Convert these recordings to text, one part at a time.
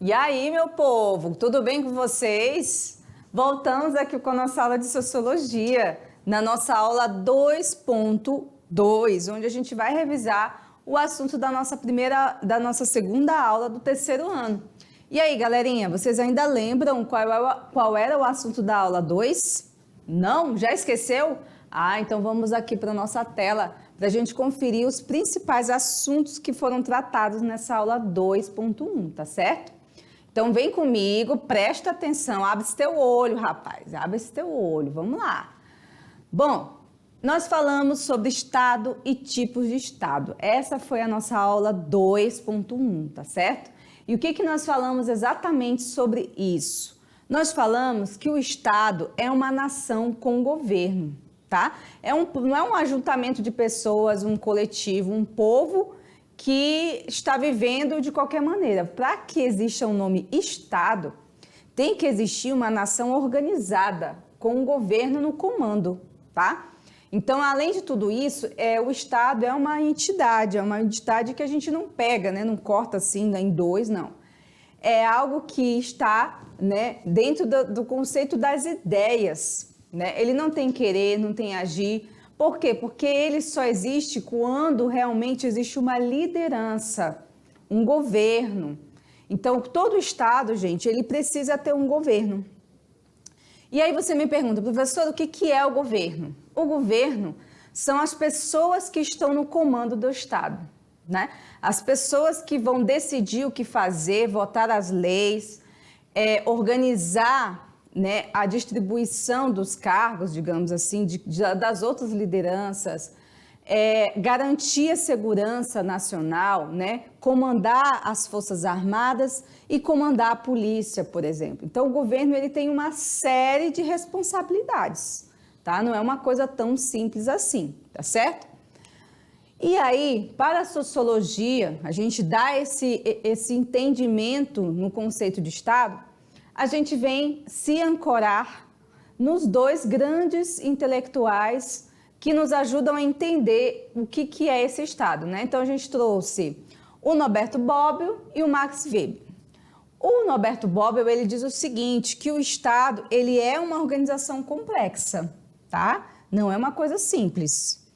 E aí, meu povo, tudo bem com vocês? Voltamos aqui com a nossa aula de Sociologia, na nossa aula 2.2, onde a gente vai revisar o assunto da nossa segunda aula do terceiro ano. E aí, galerinha, vocês ainda lembram qual era o assunto da aula 2? Não? Já esqueceu? Então vamos aqui para a nossa tela para a gente conferir os principais assuntos que foram tratados nessa aula 2.1, tá certo? Então vem comigo, presta atenção, abre esse teu olho, rapaz, abre esse teu olho, vamos lá. Bom, nós falamos sobre Estado e tipos de Estado. Essa foi a nossa aula 2.1, tá certo? E o que nós falamos exatamente sobre isso? Nós falamos que o Estado é uma nação com governo, tá? Não é um ajuntamento de pessoas, um coletivo, um povo que está vivendo de qualquer maneira. Para que exista o nome Estado, tem que existir uma nação organizada, com um governo no comando, tá? Então, além de tudo isso, o Estado é uma entidade que a gente não pega, né? Não corta assim em dois, não. É algo que está, né, dentro do conceito das ideias, né? Ele não tem querer, não tem agir. Por quê? Porque ele só existe quando realmente existe uma liderança, um governo. Então, todo Estado, gente, ele precisa ter um governo. E aí você me pergunta, professor, o que é o governo? O governo são as pessoas que estão no comando do Estado, né? As pessoas que vão decidir o que fazer, votar as leis, organizar, né, a distribuição dos cargos, digamos assim, das outras lideranças, garantir a segurança nacional, né, comandar as Forças Armadas e comandar a polícia, por exemplo. Então, o governo ele tem uma série de responsabilidades, tá? Não é uma coisa tão simples assim, tá certo? E aí, para a sociologia, a gente dá esse entendimento no conceito de Estado, a gente vem se ancorar nos dois grandes intelectuais que nos ajudam a entender o que é esse Estado, né? Então, a gente trouxe o Norberto Bobbio e o Max Weber. O Norberto Bobbio, ele diz o seguinte, que o Estado, ele é uma organização complexa, tá? Não é uma coisa simples.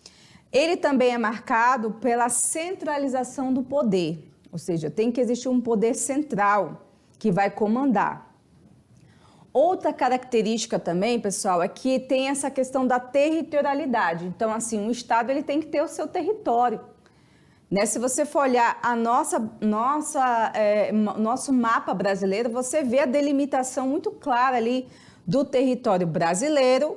Ele também é marcado pela centralização do poder, ou seja, tem que existir um poder central que vai comandar. Outra característica também, pessoal, é que tem essa questão da territorialidade. Então, assim, um Estado ele tem que ter o seu território, né? Se você for olhar nosso mapa brasileiro, você vê a delimitação muito clara ali do território brasileiro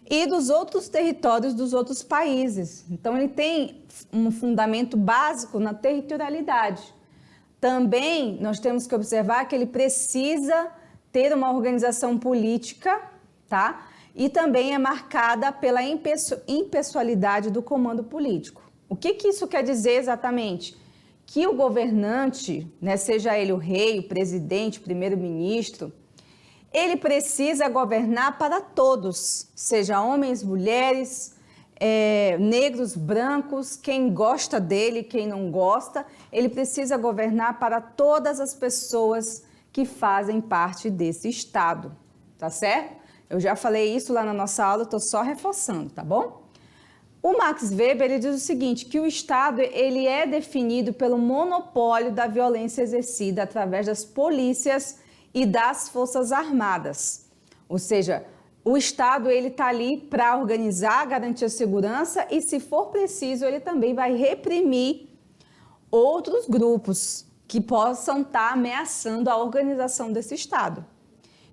e dos outros territórios dos outros países. Então, ele tem um fundamento básico na territorialidade. Também, nós temos que observar que ele precisa ter uma organização política, tá? E também é marcada pela impessoalidade do comando político. O que isso quer dizer exatamente? Que o governante, né, seja ele o rei, o presidente, o primeiro-ministro, ele precisa governar para todos, seja homens, mulheres, negros, brancos, quem gosta dele, quem não gosta, ele precisa governar para todas as pessoas que fazem parte desse Estado, tá certo? Eu já falei isso lá na nossa aula, estou só reforçando, tá bom? O Max Weber, ele diz o seguinte, que o Estado, ele é definido pelo monopólio da violência exercida através das polícias e das Forças Armadas. Ou seja, o Estado, ele está ali para organizar, garantir a segurança e, se for preciso, ele também vai reprimir outros grupos que possam estar ameaçando a organização desse Estado.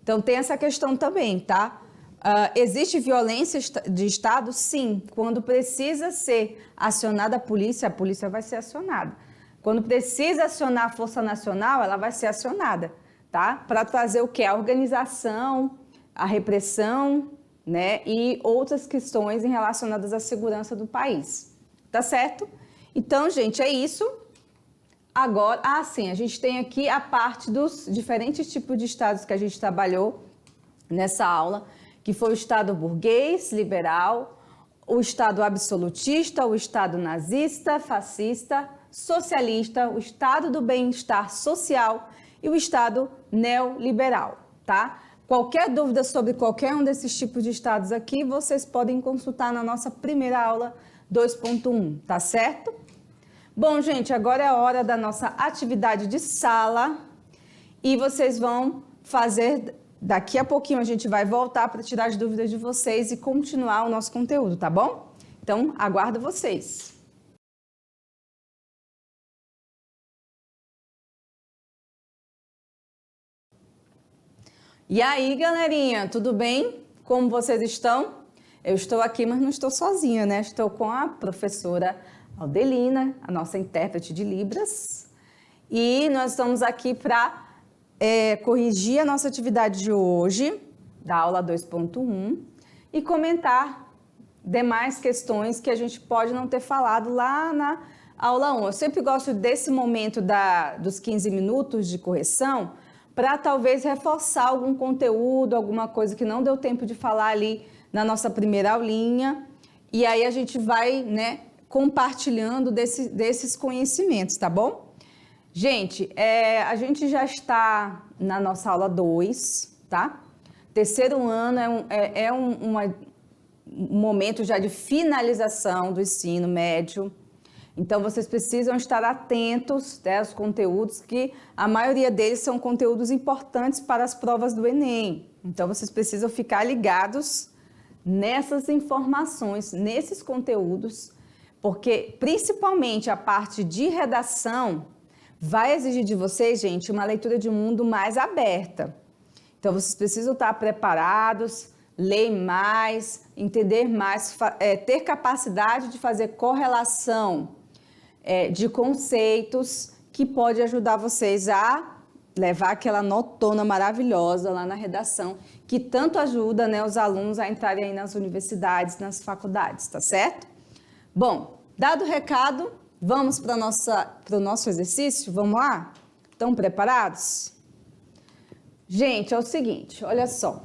Então, tem essa questão também, tá? Existe violência de Estado? Sim. Quando precisa ser acionada a polícia vai ser acionada. Quando precisa acionar a Força Nacional, ela vai ser acionada, tá? Para trazer o quê? A organização, a repressão, né? E outras questões relacionadas à segurança do país. Tá certo? Então, gente, é isso. Agora, sim, a gente tem aqui a parte dos diferentes tipos de estados que a gente trabalhou nessa aula, que foi o estado burguês, liberal, o estado absolutista, o estado nazista, fascista, socialista, o estado do bem-estar social e o Estado neoliberal, tá? Qualquer dúvida sobre qualquer um desses tipos de estados aqui, vocês podem consultar na nossa primeira aula 2.1, tá certo? Bom, gente, agora é a hora da nossa atividade de sala e vocês vão fazer, daqui a pouquinho a gente vai voltar para tirar as dúvidas de vocês e continuar o nosso conteúdo, tá bom? Então, aguardo vocês. E aí, galerinha, tudo bem? Como vocês estão? Eu estou aqui, mas não estou sozinha, né? Estou com a professora Aldelina, a nossa intérprete de Libras. E nós estamos aqui para corrigir a nossa atividade de hoje, da aula 2.1, e comentar demais questões que a gente pode não ter falado lá na aula 1. Eu sempre gosto desse momento dos 15 minutos de correção, para talvez reforçar algum conteúdo, alguma coisa que não deu tempo de falar ali na nossa primeira aulinha. E aí a gente vai, né, compartilhando desses conhecimentos, tá bom? Gente, a gente já está na nossa aula 2, tá? Terceiro ano um momento já de finalização do ensino médio. Então, vocês precisam estar atentos, né, aos conteúdos, que a maioria deles são conteúdos importantes para as provas do Enem. Então, vocês precisam ficar ligados nessas informações, nesses conteúdos, porque principalmente a parte de redação vai exigir de vocês, gente, uma leitura de mundo mais aberta. Então, vocês precisam estar preparados, ler mais, entender mais, ter capacidade de fazer correlação de conceitos que pode ajudar vocês a levar aquela notona maravilhosa lá na redação, que tanto ajuda, né, os alunos a entrarem aí nas universidades, nas faculdades, tá certo? Bom, dado o recado, vamos para o nosso exercício? Vamos lá? Estão preparados? Gente, é o seguinte, olha só.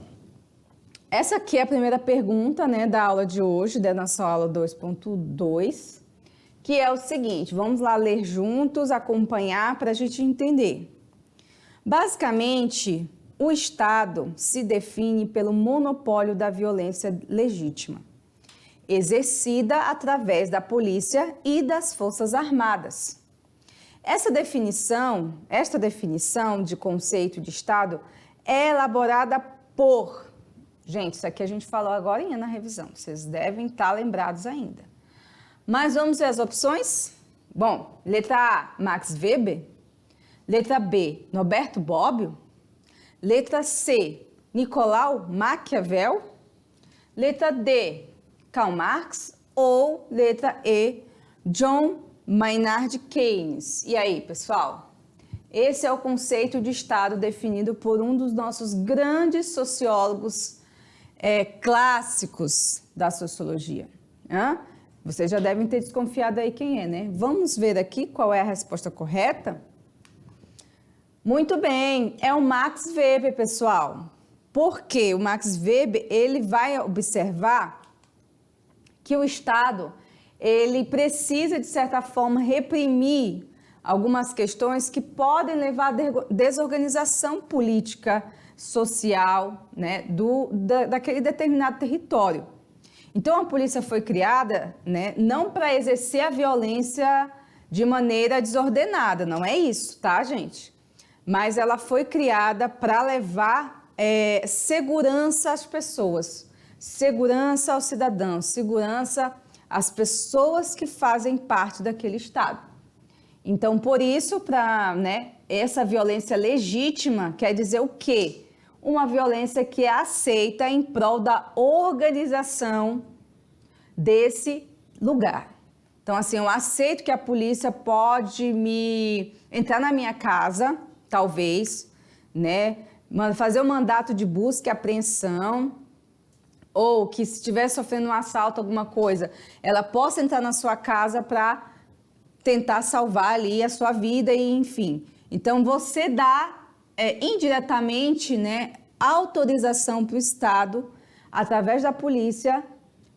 Essa aqui é a primeira pergunta, né, da aula de hoje, da nossa aula 2.2, que é o seguinte, vamos lá ler juntos, acompanhar para a gente entender. Basicamente, o Estado se define pelo monopólio da violência legítima, exercida através da polícia e das Forças Armadas. Esta definição de conceito de Estado é elaborada por... Gente, isso aqui a gente falou agora na revisão, vocês devem estar lembrados ainda. Mas vamos ver as opções? Bom, letra A, Max Weber. Letra B, Norberto Bobbio. Letra C, Nicolau Maquiavel. Letra D, Karl Marx. Ou letra E, John Maynard Keynes. E aí, pessoal? Esse é o conceito de Estado definido por um dos nossos grandes sociólogos clássicos da sociologia. Vocês já devem ter desconfiado aí quem é, né? Vamos ver aqui qual é a resposta correta? Muito bem, é o Max Weber, pessoal. Por quê? O Max Weber, ele vai observar que o Estado, ele precisa, de certa forma, reprimir algumas questões que podem levar à desorganização política, social, né, daquele determinado território. Então, a polícia foi criada, né, não para exercer a violência de maneira desordenada, não é isso, tá, gente? Mas ela foi criada para levar segurança às pessoas, segurança aos cidadãos, segurança às pessoas que fazem parte daquele Estado. Então, por isso, essa violência legítima quer dizer o quê? Uma violência que é aceita em prol da organização desse lugar. Então, assim, eu aceito que a polícia pode entrar na minha casa, talvez, né, fazer um mandato de busca e apreensão, ou que se estiver sofrendo um assalto, alguma coisa, ela possa entrar na sua casa para tentar salvar ali a sua vida e enfim. Então, você dá indiretamente, né, autorização para o Estado, através da polícia,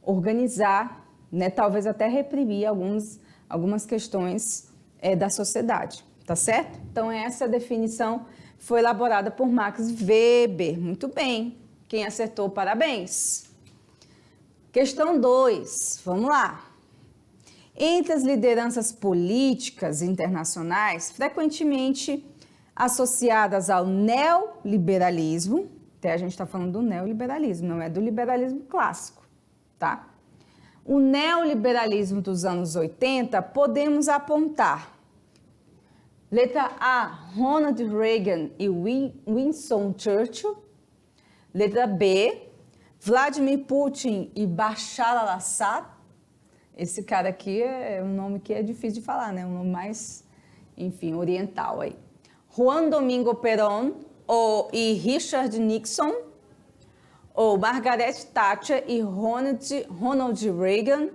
organizar, né, talvez até reprimir algumas questões da sociedade, tá certo? Então, essa é a definição foi elaborada por Max Weber. Muito bem. Quem acertou, parabéns. Questão 2. Vamos lá. Entre as lideranças políticas internacionais, frequentemente associadas ao neoliberalismo, até a gente está falando do neoliberalismo, não é do liberalismo clássico, tá? O neoliberalismo dos anos 80, podemos apontar. Letra A, Ronald Reagan e Winston Churchill. Letra B, Vladimir Putin e Bashar al-Assad. Esse cara aqui é um nome que é difícil de falar, né? Um nome mais, enfim, oriental aí. Juan Domingo Perón e Richard Nixon, ou Margaret Thatcher e Ronald Reagan,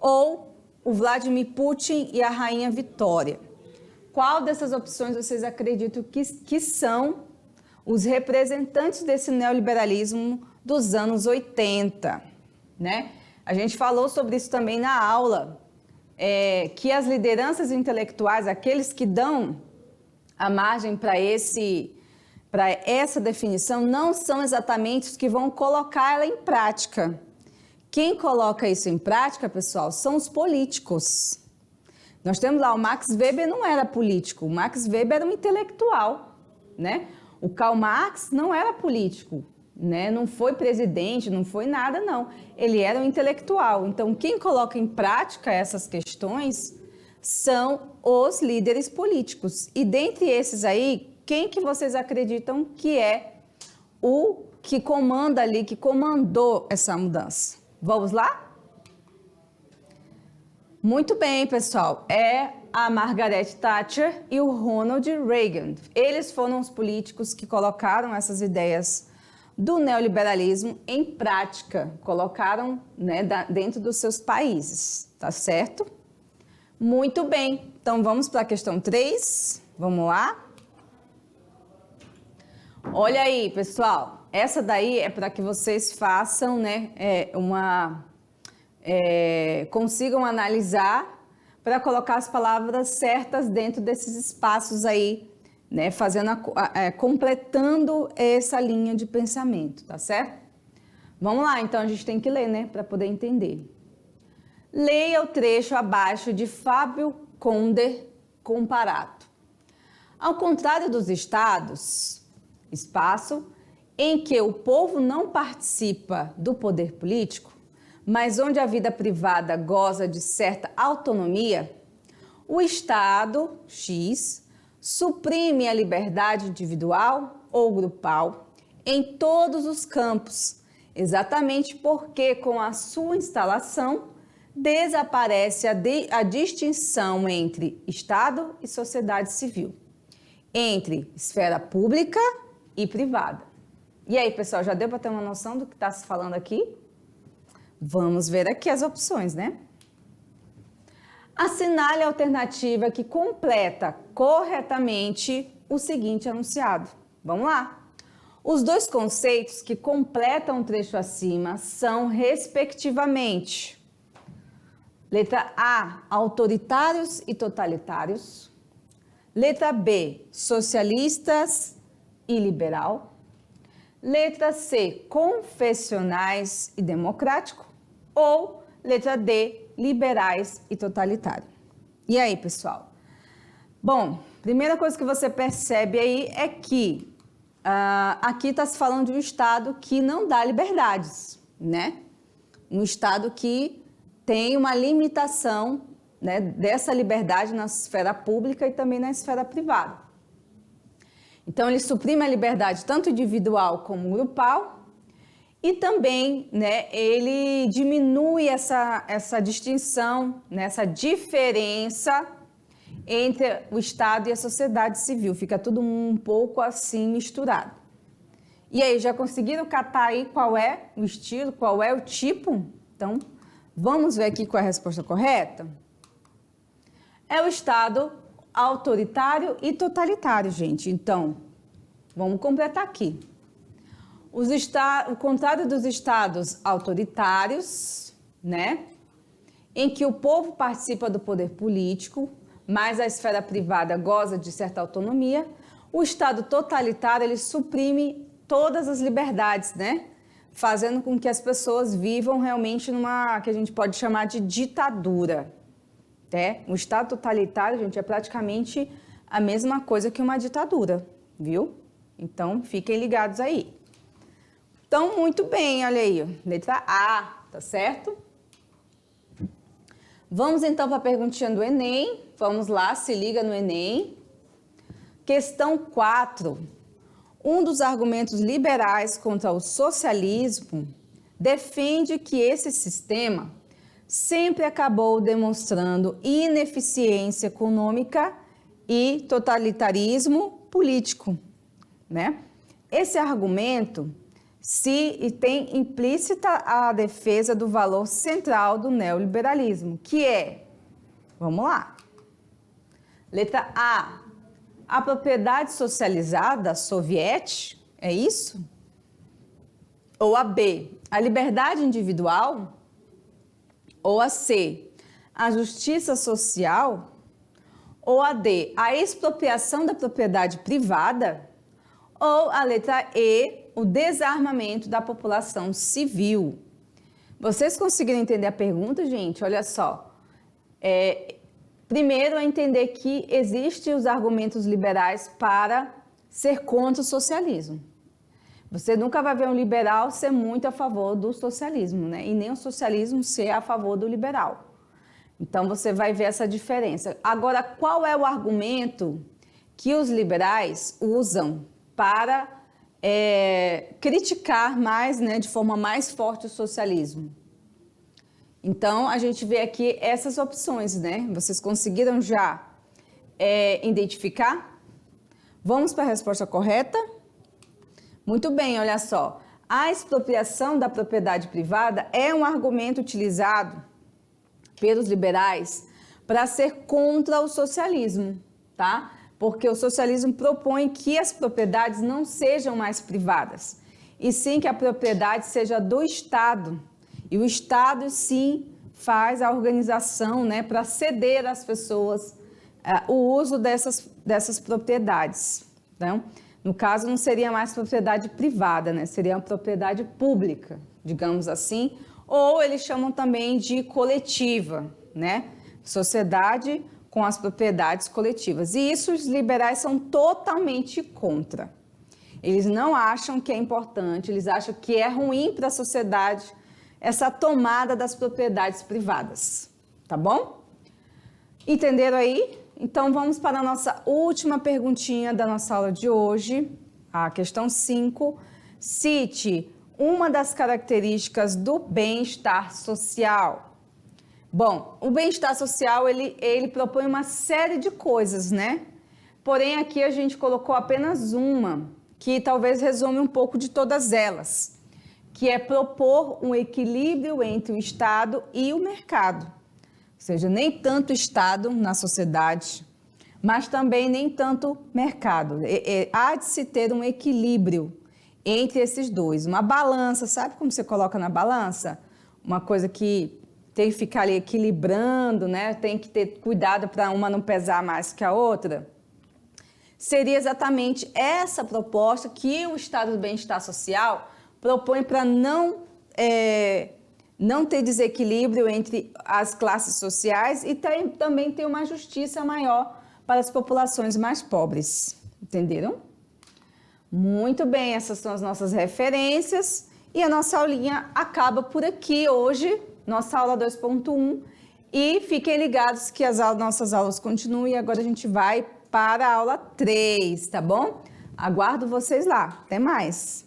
ou o Vladimir Putin e a Rainha Vitória. Qual dessas opções vocês acreditam que são os representantes desse neoliberalismo dos anos 80, né? A gente falou sobre isso também na aula, que as lideranças intelectuais, aqueles que dão a margem para essa definição, não são exatamente os que vão colocar ela em prática. Quem coloca isso em prática, pessoal, são os políticos. Nós temos lá, o Max Weber não era político, o Max Weber era um intelectual, né? O Karl Marx não era político, né? Não foi presidente, não foi nada, não. Ele era um intelectual. Então, quem coloca em prática essas questões são os líderes políticos. E dentre esses aí, quem que vocês acreditam que é o que comanda ali, que comandou essa mudança? Vamos lá? Muito bem, pessoal. É a Margaret Thatcher e o Ronald Reagan. Eles foram os políticos que colocaram essas ideias do neoliberalismo em prática, colocaram, né, dentro dos seus países, tá certo? Muito bem. Então, vamos para a questão 3. Vamos lá? Olha aí, pessoal. Essa daí é para que vocês façam, né, consigam analisar para colocar as palavras certas dentro desses espaços aí, né, completando essa linha de pensamento, tá certo? Vamos lá, então a gente tem que ler, né, para poder entender. Leia o trecho abaixo de Fábio Conde Comparato. Ao contrário dos estados, espaço em que o povo não participa do poder político, mas onde a vida privada goza de certa autonomia, o Estado X suprime a liberdade individual ou grupal em todos os campos, exatamente porque com a sua instalação desaparece a distinção entre Estado e sociedade civil, entre esfera pública e privada. E aí, pessoal, já deu para ter uma noção do que está se falando aqui? Vamos ver aqui as opções, né? Assinale a alternativa que completa corretamente o seguinte enunciado. Vamos lá. Os dois conceitos que completam o trecho acima são, respectivamente, letra A, autoritários e totalitários. Letra B, socialistas e liberal. Letra C, confessionais e democrático. Ou letra D, liberais e totalitário. E aí, pessoal? Bom, primeira coisa que você percebe aí é que aqui está se falando de um Estado que não dá liberdades, né? Um Estado que tem uma limitação, né, dessa liberdade na esfera pública e também na esfera privada. Então, ele suprime a liberdade tanto individual como grupal e também, né, ele diminui essa distinção, né, essa diferença entre o Estado e a sociedade civil. Fica tudo um pouco assim misturado. E aí, já conseguiram catar aí qual é o estilo, qual é o tipo? Então, vamos ver aqui qual é a resposta correta? É o Estado autoritário e totalitário, gente. Então, vamos completar aqui. O contrário dos estados autoritários, né, em que o povo participa do poder político, mas a esfera privada goza de certa autonomia, O Estado totalitário, ele suprime todas as liberdades, né? Fazendo com que as pessoas vivam realmente numa, que a gente pode chamar de ditadura, né? O Estado totalitário, gente, é praticamente a mesma coisa que uma ditadura, viu? Então, fiquem ligados aí. Então, muito bem, olha aí, letra A, tá certo? Vamos então para a perguntinha do Enem. Vamos lá, se liga no Enem. Questão 4. Um dos argumentos liberais contra o socialismo defende que esse sistema sempre acabou demonstrando ineficiência econômica e totalitarismo político, né? Esse argumento tem implícita a defesa do valor central do neoliberalismo, que é, vamos lá, letra A propriedade socializada soviética, é isso? Ou a B, a liberdade individual? Ou a C, a justiça social? Ou a D, a expropriação da propriedade privada? Ou a letra E, o desarmamento da população civil? Vocês conseguiram entender a pergunta, gente? Olha só. Primeiro é entender que existem os argumentos liberais para ser contra o socialismo. Você nunca vai ver um liberal ser muito a favor do socialismo, né? E nem o socialismo ser a favor do liberal. Então, você vai ver essa diferença. Agora, qual é o argumento que os liberais usam para criticar mais, né, de forma mais forte o socialismo? Então, a gente vê aqui essas opções, né? Vocês conseguiram já identificar? Vamos para a resposta correta? Muito bem, olha só. A expropriação da propriedade privada é um argumento utilizado pelos liberais para ser contra o socialismo, tá? Porque o socialismo propõe que as propriedades não sejam mais privadas, e sim que a propriedade seja do Estado. E o Estado, sim, faz a organização, né, para ceder às pessoas o uso dessas propriedades. Então, no caso, não seria mais propriedade privada, né, seria uma propriedade pública, digamos assim, ou eles chamam também de coletiva, né, sociedade com as propriedades coletivas. E isso os liberais são totalmente contra. Eles não acham que é importante, eles acham que é ruim para a sociedade essa tomada das propriedades privadas, tá bom? Entenderam aí? Então, vamos para a nossa última perguntinha da nossa aula de hoje, a questão 5. Cite uma das características do bem-estar social. Bom, o bem-estar social, ele propõe uma série de coisas, né? Porém, aqui a gente colocou apenas uma, que talvez resume um pouco de todas elas, que é propor um equilíbrio entre o Estado e o mercado. Ou seja, nem tanto Estado na sociedade, mas também nem tanto mercado. Há de se ter um equilíbrio entre esses dois. Uma balança, sabe como você coloca na balança? Uma coisa que tem que ficar ali equilibrando, né? Tem que ter cuidado para uma não pesar mais que a outra. Seria exatamente essa proposta que o Estado do Bem-Estar Social propõe para não ter desequilíbrio entre as classes sociais e também ter uma justiça maior para as populações mais pobres. Entenderam? Muito bem, essas são as nossas referências e a nossa aulinha acaba por aqui hoje, nossa aula 2.1. E fiquem ligados que as nossas aulas continuam e agora a gente vai para a aula 3, tá bom? Aguardo vocês lá. Até mais!